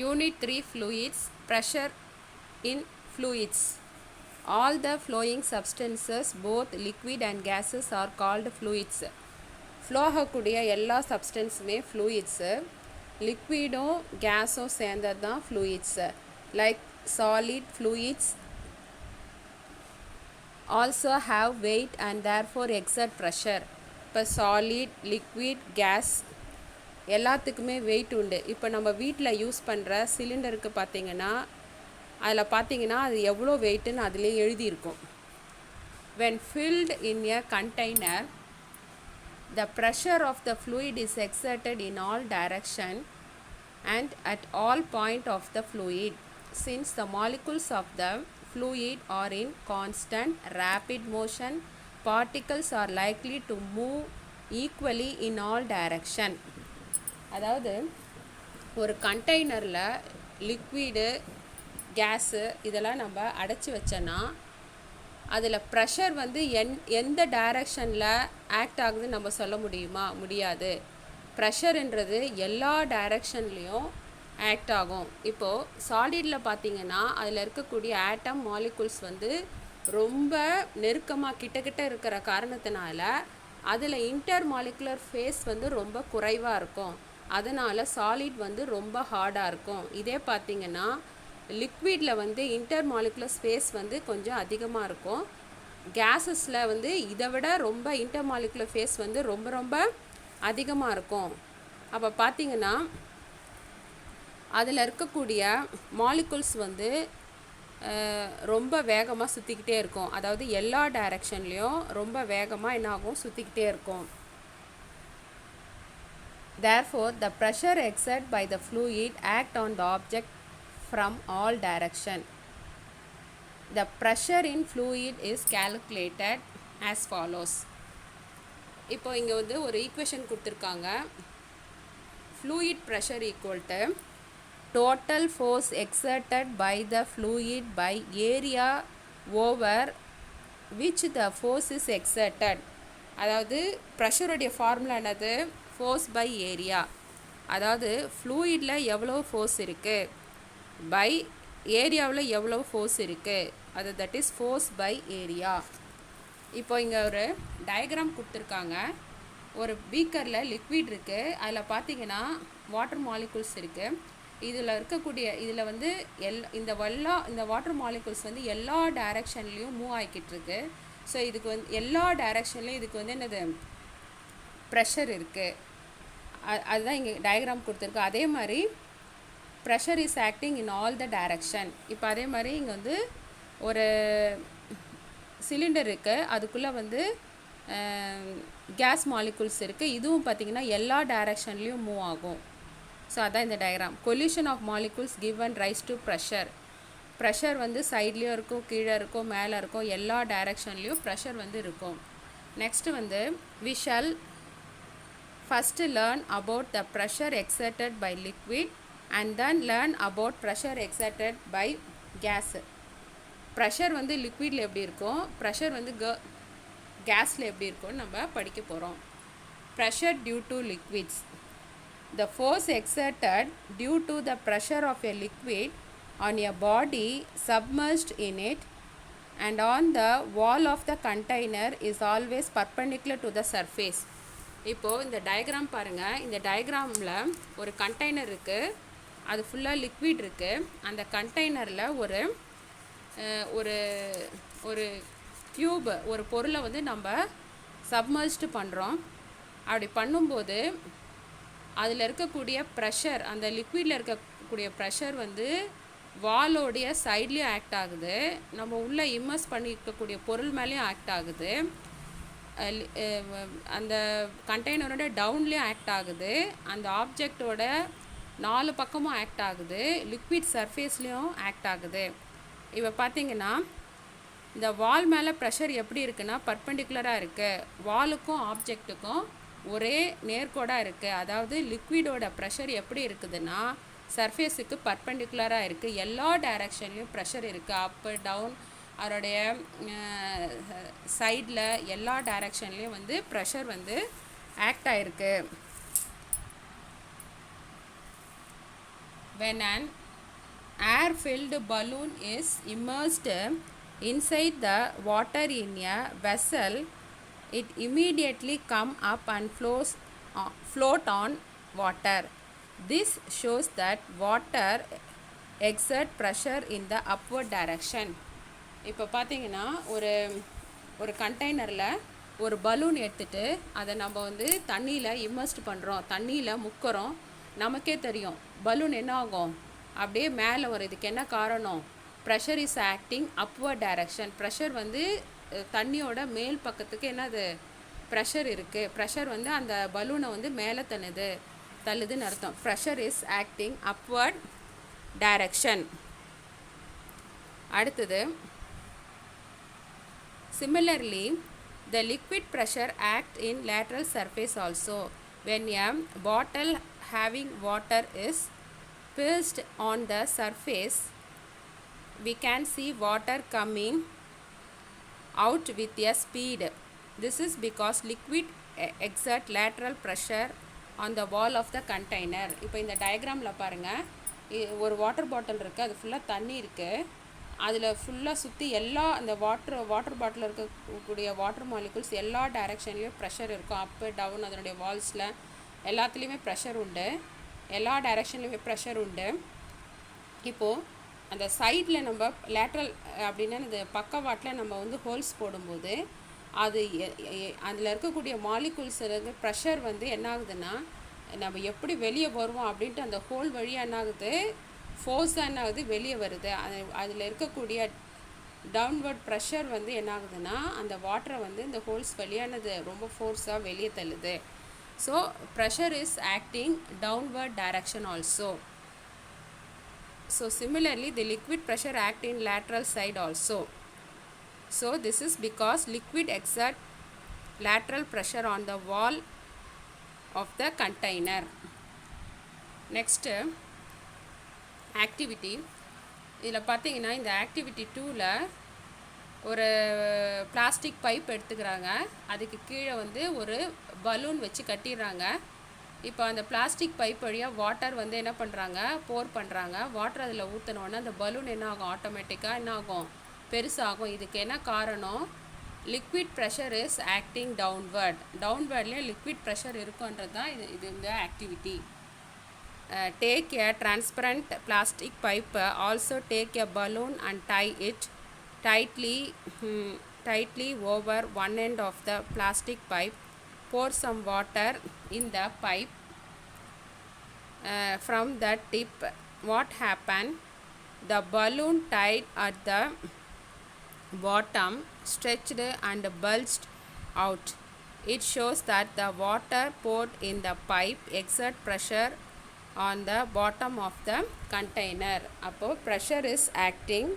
Unit 3 Fluids. Pressure in fluids. All the flowing substances, both liquid and gases, are called fluids. Flow ஆகக்கூடிய எல்லா சப்ஸ்டன்ஸுமே fluids. லிக்விடும் கேஸும் சேர்ந்தது தான் fluids. Like solid fluids also have weight and therefore exert pressure. இப்போ solid, liquid, gas எல்லாத்துக்குமே weight உண்டு. இப்போ நம்ம வீட்டில் யூஸ் பண்ணுற சிலிண்டருக்கு பார்த்திங்கன்னா அது எவ்வளோ வெயிட்டுன்னு அதிலே எழுதியிருக்கும். When filled in a container, the pressure of the fluid is exerted in all direction and at all point of the fluid. Since the molecules of the fluid are in constant rapid motion, particles are likely to move equally in all direction. அதாவது ஒரு கண்டெய்னரில் liquid, case இதெல்லாம் நம்ம அடைச்சி வச்சோன்னா அதில் pressure வந்து எந்த டைரக்ஷனில் ஆக்ட் ஆகுதுன்னு நம்ம சொல்ல முடியாது. ப்ரெஷருன்றது எல்லா டைரக்ஷன்லேயும் ஆக்ட் ஆகும். இப்போது சாலிடில் பார்த்திங்கன்னா அதில் இருக்கக்கூடிய ஆட்டம் மாலிகுல்ஸ் வந்து ரொம்ப நெருக்கமாக கிட்ட இருக்கிற காரணத்தினால அதில் இன்டர் மாலிகுலர் ஃபேஸ் வந்து ரொம்ப குறைவாக இருக்கும். அதனால் சாலிட் வந்து ரொம்ப ஹார்டாக இருக்கும். இதே பார்த்திங்கன்னா லிக்விடில் வந்து இன்டர் மாலிகுலர் ஸ்பேஸ் வந்து கொஞ்சம் அதிகமாக இருக்கும். கேஸஸில் வந்து இதை விட ரொம்ப இன்டர் மாலிகுலர் ஃபேஸ் வந்து ரொம்ப அதிகமாக இருக்கும். அப்போ பார்த்திங்கன்னா அதில் இருக்கக்கூடிய மாலிகுல்ஸ் வந்து ரொம்ப வேகமாக சுற்றிக்கிட்டே இருக்கும். அதாவது எல்லா டைரக்ஷன்லேயும் ரொம்ப வேகமாக என்னாகும், சுற்றிக்கிட்டே இருக்கும். Therefore, the pressure exerted by the fluid act on the object from all direction. The pressure in fluid is calculated as follows. இப்போ இங்கே வந்து ஒரு ஈக்குவேஷன் கொடுத்துருக்காங்க. Fluid pressure equal to total force exerted by the fluid by area over which the force is exerted. அதாவது ப்ரெஷருடைய formula என்னது? Force by area. அதாவது ஃப்ளூயிடில் எவ்வளோ ஃபோர்ஸ் இருக்குது பை ஏரியாவில் எவ்வளோ ஃபோர்ஸ் இருக்குது, அது that is force by area. இப்போ இங்கே ஒரு டயக்ராம் கொடுத்துருக்காங்க. ஒரு பீக்கரில் லிக்விட் இருக்குது. அதில் பார்த்திங்கன்னா வாட்டர் மாலிகுல்ஸ் இருக்குது. இதில் வந்து இந்த வாட்டர் மாலிகுல்ஸ் வந்து எல்லா டைரக்ஷன்லேயும் மூவ் ஆகிக்கிட்டு இருக்கு. ஸோ இதுக்கு வந்து எல்லா டைரக்ஷன்லேயும் இதுக்கு வந்து என்னது, ப்ரெஷர் இருக்குது. அதுதான் இங்கே டயக்ராம் கொடுத்துருக்கு. அதே மாதிரி pressure is acting in all the direction. இப்போ அதே மாதிரி இங்கே வந்து ஒரு சிலிண்டர் இருக்குது. அதுக்குள்ளே வந்து கேஸ் மாலிகுல்ஸ் இருக்குது. இதுவும் பார்த்திங்கன்னா எல்லா டைரக்ஷன்லேயும் மூவ் ஆகும். ஸோ அதான் இந்த diagram. Collision of molecules given rise to pressure. Pressure வந்து சைட்லேயும் இருக்கும், கீழே இருக்கும், மேலே இருக்கும், எல்லா டைரக்ஷன்லேயும் ப்ரெஷர் வந்து இருக்கும். நெக்ஸ்ட்டு வந்து we shall first learn about the pressure exerted by liquid and then learn about pressure exerted by gas. Pressure வந்து லிக்விடில் எப்படி இருக்கும், ப்ரெஷர் வந்து கேஸில் எப்படி இருக்கும்னு நம்ம படிக்க போகிறோம். Pressure due to liquids. The force exerted due to the pressure of a liquid on a body submerged in it and on the wall of the container is always perpendicular to the surface. இப்போது இந்த diagram பாருங்கள். இந்த டயக்ராமில் ஒரு container இருக்குது. அது ஃபுல்லாக liquid இருக்குது. அந்த கண்டெய்னரில் ஒரு க்யூப், ஒரு பொருளை வந்து நம்ம சப்மர்ஜ்டு பண்ணுறோம். அப்படி பண்ணும்போது அதில் இருக்கக்கூடிய ப்ரெஷர், அந்த லிக்விடில் இருக்கக்கூடிய ப்ரெஷர் வந்து வாலோடைய சைட்லேயும் ஆக்ட் ஆகுது, நம்ம உள்ளே இம்மர்ஸ் பண்ணியிருக்கக்கூடிய பொருள் மேலேயும் ஆக்ட் ஆகுது, அந்த கண்டெய்னரோட டவுன்லேயும் ஆக்ட் ஆகுது, அந்த ஆப்ஜெக்டோட 4 பக்கமும் ஆக்ட் ஆகுது, லிக்விட் சர்ஃபேஸ்லேயும் ஆக்ட் ஆகுது. இப்போ பார்த்திங்கன்னா இந்த வால் மேலே ப்ரெஷர் எப்படி இருக்குன்னா பர்பெண்டிகுலராக இருக்குது. வாலுக்கும் ஆப்ஜெக்ட்டுக்கும் ஒரே நேர்கோடாக இருக்குது. அதாவது லிக்விடோட ப்ரெஷர் எப்படி இருக்குதுன்னா சர்ஃபேஸுக்கு பர்பெண்டிகுலராக இருக்குது. எல்லா டைரக்ஷன்லேயும் ப்ரெஷர் இருக்குது. அப்பு, டவுன், அதோடைய சைடில் எல்லா டைரக்ஷன்லேயும் வந்து ப்ரெஷர் வந்து ஆக்ட் ஆகிருக்கு. when an air-filled balloon is immersed inside the water in a vessel, it immediately come up and float on water. This shows that water exert pressure in the upward direction. இப்போ பார்த்தீங்கன்னா ஒரு கண்டெய்னரில் ஒரு balloon எடுத்துகிட்டு அதை நம்ம வந்து தண்ணியில் இம்மர்ஸ்ட் பண்ணுறோம், தண்ணியில் முக்கிறோம். நமக்கே தெரியும் பலூன் என்ன ஆகும், அப்படியே மேலே வரும். இதுக்கு என்ன காரணம்? Pressure is acting upward direction. Pressure வந்து தண்ணியோட மேல் பக்கத்துக்கு என்னது ப்ரெஷர் இருக்குது. ப்ரெஷர் வந்து அந்த பலூனை வந்து மேலே தள்ளுதுன்னு அர்த்தம். Pressure is acting upward direction. அடுத்தது, similarly the liquid pressure act in lateral surface also. When a bottle having water is pierced on the surface, we can see water coming out with a speed. This is because liquid exert lateral pressure on the wall of the container. இப்போ இந்த டயக்ராமில் பாருங்கள், ஒரு water bottle இருக்குது, அது ஃபுல்லாக தண்ணி இருக்குது. அதில் ஃபுல்லாக சுற்றி எல்லா அந்த வாட்டர் பாட்டிலில் இருக்கக்கூடிய வாட்டர் மாலிகுல்ஸ் எல்லா டைரெக்ஷன்லேயும் ப்ரெஷர் இருக்கும். அப்பு டவுன் அதனுடைய வால்ஸில் எல்லாத்துலேயுமே ப்ரெஷர் உண்டு, எல்லா டைரெக்ஷன்லேயுமே ப்ரெஷர் உண்டு. இப்போது அந்த சைடில் நம்ம லேட்ரல் அப்படின்னா இந்த பக்கவாட்டில் நம்ம வந்து ஹோல்ஸ் போடும்போது அது அதில் இருக்கக்கூடிய மாலிகுல்ஸ் ப்ரெஷர் வந்து என்ன ஆகுதுன்னா, நம்ம எப்படி வெளியே வருவோம் அப்படின்ட்டு அந்த ஹோல் வழியாக என்ன ஆகுது, ஃபோர்ஸாக என்ன ஆகுது, வெளியே வருது. அதில் இருக்கக்கூடிய டவுன்வர்ட் ப்ரெஷர் வந்து என்ன ஆகுதுன்னா, அந்த வாட்டரை வந்து இந்த ஹோல்ஸ் வழியானது ரொம்ப ஃபோர்ஸாக வெளியே தள்ளுது. So pressure is acting downward direction also. So similarly the liquid pressure act in lateral side also. So this is because liquid exert lateral pressure on the wall of the container. Next activity. இதில் பார்த்தீங்கன்னா இந்த activity 2ல் ஒரு plastic pipe எடுத்துக்கிறாங்க, அதுக்கு கீழே வந்து ஒரு பலூன் வச்சு கட்டிடுறாங்க. இப்போ அந்த பிளாஸ்டிக் பைப் வழியாக வாட்டர் வந்து என்ன பண்ணுறாங்க, போர் பண்ணுறாங்க. வாட்டர் அதில் ஊற்றினோன்னா அந்த பலூன் என்ன ஆகும், ஆட்டோமேட்டிக்காக என்ன ஆகும், பெருசாகும். இதுக்கு என்ன காரணம், லிக்விட் ப்ரெஷர் இஸ் ஆக்டிங் டவுன்வர்ட்லேயே லிக்விட் ப்ரெஷர் இருக்குன்றது தான் இது இந்த activity. Take a transparent plastic pipe, also take a balloon and tie it tightly over one end of the plastic pipe. Pour some water in the pipe from the tip. What happened? The balloon tied at the bottom stretched and bulged out. It shows that the water poured in the pipe exert pressure on the bottom of the container. அப்போ pressure is acting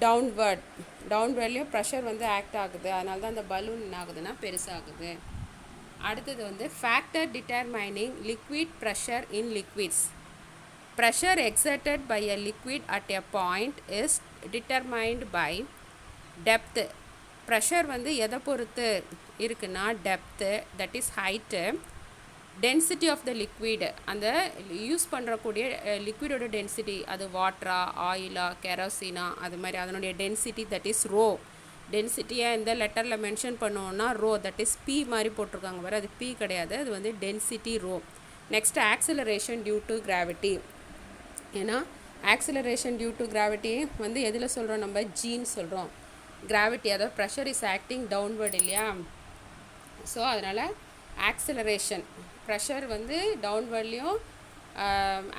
டவுன்வர்ட்லேயும் pressure வந்து act ஆகுது. அதனால தான் அந்த balloon என்ன ஆகுதுன்னா பெருசாகுது. அடுத்தது வந்து factor determining liquid pressure in liquids. Pressure exerted by a liquid at a point is determined by depth. Pressure வந்து எதை பொறுத்து இருக்குன்னா, depth, that is height, density of the liquid, அந்த யூஸ் பண்ணுறக்கூடிய லிக்விடோட டென்சிட்டி, அது வாட்டரா, ஆயிலா, கெரோசினா, அது மாதிரி அதனுடைய டென்சிட்டி, தட் இஸ் ரோ. டென்சிட்டியை இந்த லெட்டரில் மென்ஷன் பண்ணுவோன்னா ரோ, தட் இஸ் பி மாதிரி போட்டிருக்காங்க பாரு, அது பி கிடையாது, அது வந்து density rho. Next acceleration due to gravity. ஏன்னா ஆக்சிலரேஷன் டியூ டு கிராவிட்டி வந்து எதில் சொல்கிறோம், நம்ம ஜின்னு சொல்கிறோம். கிராவிட்டி, அதாவது ப்ரெஷர் இஸ் ஆக்டிங் டவுன்வர்ட் இல்லையா. ஸோ அதனால் ஆக்சிலரேஷன், ப்ரெஷர் வந்து டவுன்வர்ட்லேயும்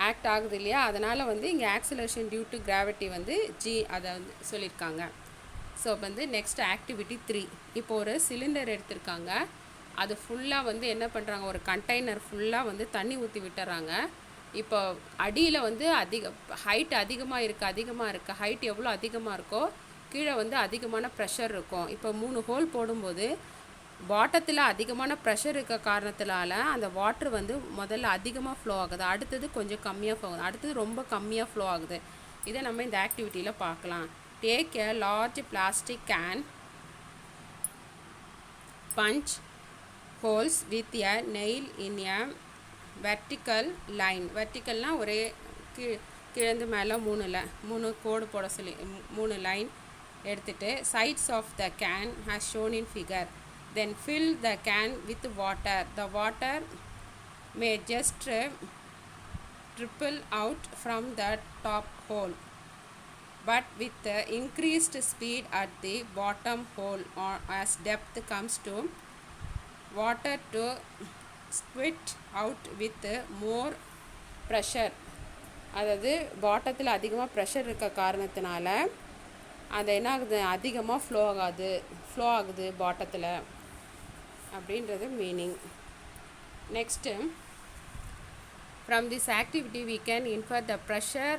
ஆக்ட் ஆகுது இல்லையா, அதனால் வந்து இங்கே ஆக்சிலரேஷன் டியூ டு கிராவிட்டி வந்து ஜி அதை வந்து சொல்லியிருக்காங்க. ஸோ வந்து நெக்ஸ்ட் ஆக்டிவிட்டி 3. இப்போ ஒரு சிலிண்டர் எடுத்திருக்காங்க, அது ஃபுல்லாக வந்து என்ன பண்ணுறாங்க, ஒரு கண்டெய்னர் ஃபுல்லாக வந்து தண்ணி ஊற்றி விட்டுறாங்க. இப்போ அடியில் வந்து ஹைட் அதிகமாக இருக்குது. ஹைட் எவ்வளோ அதிகமாக இருக்கோ கீழே வந்து அதிகமான ப்ரெஷர் இருக்கும். இப்போ 3 ஹோல் போடும்போது பாட்டத்தில் அதிகமான ப்ரெஷர் இருக்க காரணத்தினால அந்த வாட்ரு வந்து முதல்ல அதிகமாக ஃப்ளோ ஆகுது, அடுத்தது கொஞ்சம் கம்மியாக ஃப்ளோ ஆகுது, அடுத்தது ரொம்ப கம்மியாக ஃப்ளோ ஆகுது. இதை நம்ம இந்த ஆக்டிவிட்டியில் பார்க்கலாம். Take a large plastic can, punch holes with a nail in a vertical line. வெர்டிக்கல்னால் ஒரே கீழேந்து மேலே 3 கோடு போட சொல்லி 3 லைன் எடுத்துகிட்டு sides of the can as shown in figure. Then fill the can with water. The water may just trickle out from the top hole, but with the increased speed at the bottom hole or as depth comes to water to squirt out with more pressure. அதாவது பாட்டத்தில் அதிகமாக pressure இருக்க காரணத்தினால அது என்ன ஆகுது, அதிகமாக flow ஆகுது பாட்டத்தில் அப்படின்றது meaning. Next, from this activity we can infer the pressure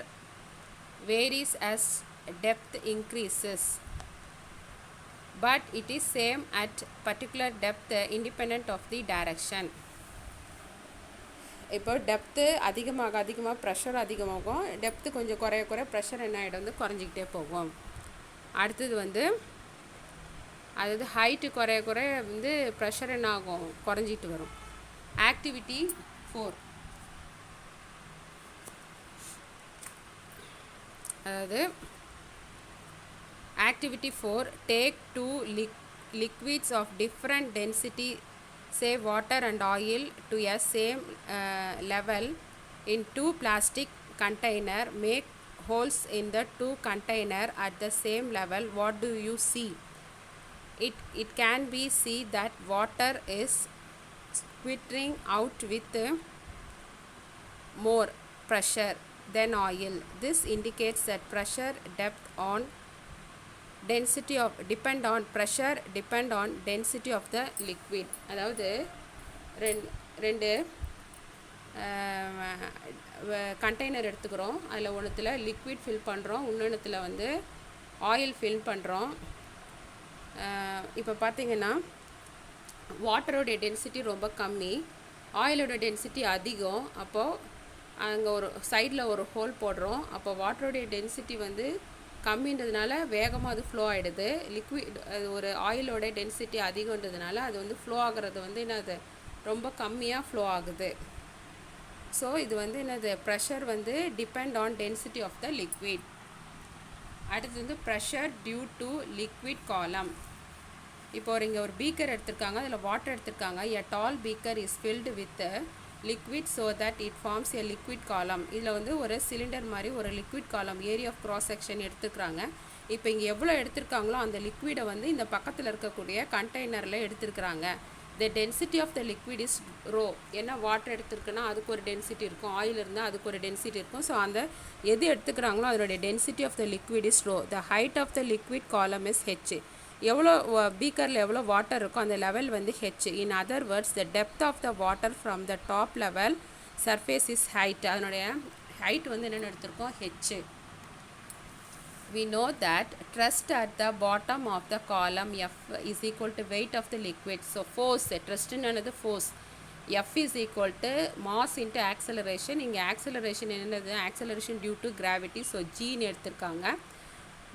varies as depth increases, but it is same at particular depth independent of the direction. இப்போ டெப்த்து அதிகமாக ப்ரெஷர் அதிகமாகும், டெப்த்து கொஞ்சம் குறைய ப்ரெஷர் என்ன ஆகிடும், வந்து குறைஞ்சிக்கிட்டே போகும். அடுத்தது அதாவது ஹைட்டு குறைய வந்து ப்ரெஷர் என்ன ஆகும், குறைஞ்சிட்டு வரும். ஆக்டிவிட்டி 4, அதாவது activity 4, take 2 liquids of different density, say water and oil, to a same level in 2 plastic container. Make holes in the 2 container at the same level. What do you see? It can be see that water is squirting out with more pressure than oil. This indicates that pressure depth on density of depend on density of the liquid. அதாவது ரெண்டு container எடுத்துக்கிறோம். அதில் ஒன்றுத்தில் liquid fill பண்ணுறோம், இன்னொன்றுத்தில் வந்து oil fill பண்ணுறோம். இப்போ பார்த்தீங்கன்னா வாட்டரோடைய density ரொம்ப கம்மி, ஆயிலோட டென்சிட்டி அதிகம். அப்போது அங்கே ஒரு சைடில் ஒரு ஹோல் போடுறோம். அப்போ வாட்டரோடைய டென்சிட்டி வந்து கம்மின்றதுனால வேகமாக அது ஃப்ளோ ஆகிடுது. லிக்விட் அது ஒரு ஆயிலோட டென்சிட்டி அதிகன்றதுனால அது வந்து ஃப்ளோ ஆகிறது வந்து என்னது, ரொம்ப கம்மியாக ஃப்ளோ ஆகுது. ஸோ இது வந்து என்னது, ப்ரெஷர் வந்து depend on density of the liquid. அடுத்து வந்து ப்ரெஷர் டியூ டு லிக்விட் காலம். இப்போ இங்கே ஒரு பீக்கர் எடுத்திருக்காங்க, அதில் வாட்டர் எடுத்திருக்காங்க. A tall beaker is filled with liquid so that it forms a liquid column. இதில் வந்து ஒரு சிலிண்டர் மாதிரி ஒரு லிக்விட் காலம் ஏரியா ஆஃப் க்ராஸ் செக்ஷன் எடுத்துக்கிறாங்க. இப்போ இங்கே எவ்வளோ எடுத்திருக்காங்களோ அந்த லிக்விடை வந்து இந்த பக்கத்தில் இருக்கக்கூடிய கண்டெய்னரில் எடுத்துருக்குறாங்க. The density of the liquid is rho. ஏன்னா வாட்டர் எடுத்துருக்குன்னா அதுக்கு ஒரு டென்சிட்டி இருக்கும், ஆயில் இருந்தால் அதுக்கு ஒரு டென்சிட்டி இருக்கும். ஸோ அந்த எது எடுத்துக்கிறாங்களோ அதனுடைய density of the liquid is rho. The height of the liquid column is H. எவ்வளோ பீக்கரில் எவ்வளோ வாட்டர் இருக்கோ அந்த லெவல் வந்து H. In other words, the depth of the water from the top level surface is height. அதனுடைய height வந்து என்னென்னு எடுத்திருக்கோம், H. We know that thrust at the bottom of the column F is equal to weight of the liquid. So force, thrust என்னது force. F is equal to mass into acceleration. இங்கே acceleration என்னது, acceleration due to gravity. So G ன்னு எடுத்திருக்காங்க.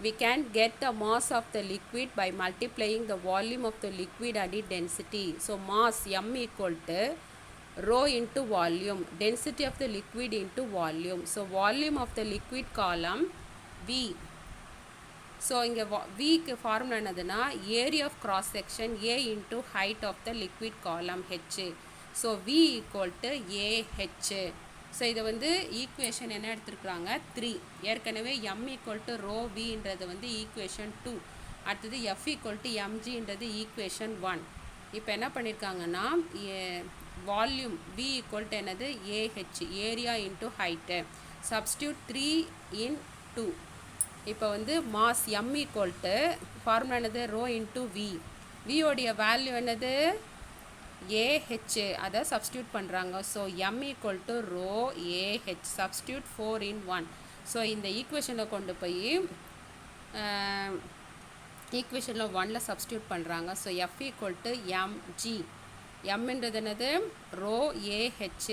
We can get the mass of the liquid by multiplying the volume of the liquid and its density. So mass M equal to rho into volume, density of the liquid into volume. So volume of the liquid column V. So இங்கே விக்கு formula என்னதுன்னா area of cross section A into height of the liquid column H. So V equal to AH. So இதை வந்து equation என்ன எடுத்துருக்குறாங்க, 3. ஏற்கனவே M equal to rho வின்றது வந்து ஈக்குவேஷன் 2. அடுத்தது எஃப் ஈக்குவல் டு எம்ஜின்றது ஈக்குவேஷன் 1. இப்போ என்ன பண்ணியிருக்காங்கன்னா வால்யூம் வி ஈக்குவல் டு என்னது AH, area into height. Substitute 3 in 2. இப்போ வந்து mass M equal to formula என்னது ரோ இன்ட்டு வி. வியோடைய வேல்யூ என்னது ஏஹெச், அதை சப்ஸ்டியூட் பண்ணுறாங்க. So M equal to rho AH, substitute 4 in 1. So இந்த ஈக்குவேஷனில் கொண்டு போய் ஈக்குவேஷனில் 1ல் சப்ஸ்டியூட் பண்ணுறாங்க. So F equal to MG. எம்ன்றது என்னது ரோ ஏஹெச்,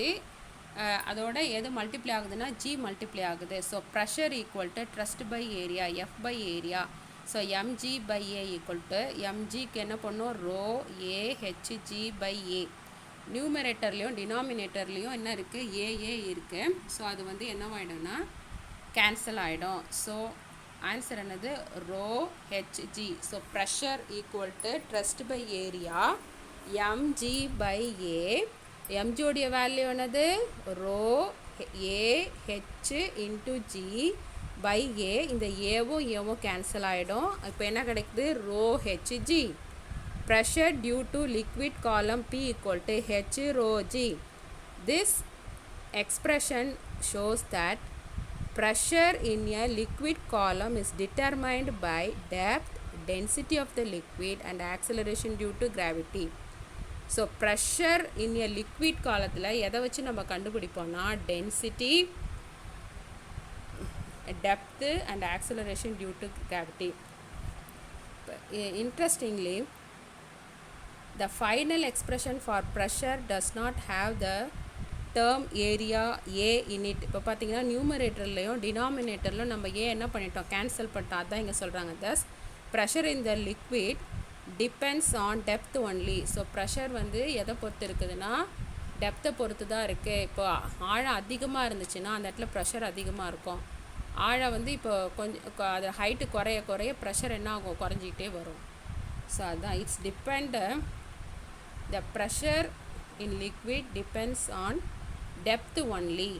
அதோட எது மல்டிப்ளை ஆகுதுன்னா ஜி மல்டிப்ளை ஆகுது. So pressure equal to thrust by area, F by area. So MG by A equal to எம்ஜிக்கு என்ன பண்ணும் ரோ ஏஹெச்ஜி பை ஏ. நியூமரேட்டர்லேயும் டினாமினேட்டர்லேயும் என்ன இருக்குது, ஏஏ இருக்குது. ஸோ அது வந்து என்னவாயிடும்னா கேன்சல் ஆகிடும். ஸோ ஆன்சர் என்னது, rho HG. So pressure equal to thrust by area MG by A. எம்ஜியோடைய வேல்யூ என்னது, rho A H into G by A. இந்த ஏவும் ஏவும் கேன்சல் ஆகிடும். இப்போ என்ன கிடைக்குது, rho HG. Pressure due to liquid column P equal to H rho G. This expression shows that pressure in a liquid column is determined by depth, density of the liquid and acceleration due to gravity. So pressure in a liquid காலத்தில் எதை வச்சு நம்ம கண்டுபிடிப்போம்னா density, depth and acceleration due to gravity. Interestingly, the final expression for pressure does not have the term area A in it. இப்போ பார்த்தீங்கன்னா நியூமரேட்டர்லையும் டினாமினேட்டர்லையும் நம்ம ஏ என்ன பண்ணிட்டோம், cancel பண்ணிட்டோம். அதான் இங்கே சொல்கிறாங்க. thus pressure in the liquid depends on depth only. So pressure வந்து எதை பொறுத்து இருக்குதுன்னா டெப்த்தை பொறுத்து தான் இருக்குது. இப்போ ஆழம் அதிகமாக இருந்துச்சுன்னா அந்த இடத்துல ப்ரெஷர் அதிகமாக இருக்கும். ஆழம் வந்து இப்போ கொஞ்சம் அது ஹைட்டு குறைய குறைய ப்ரெஷர் என்ன ஆகும், குறைஞ்சிக்கிட்டே வரும். ஸோ அதுதான் it's depend. The pressure in liquid depends on depth only.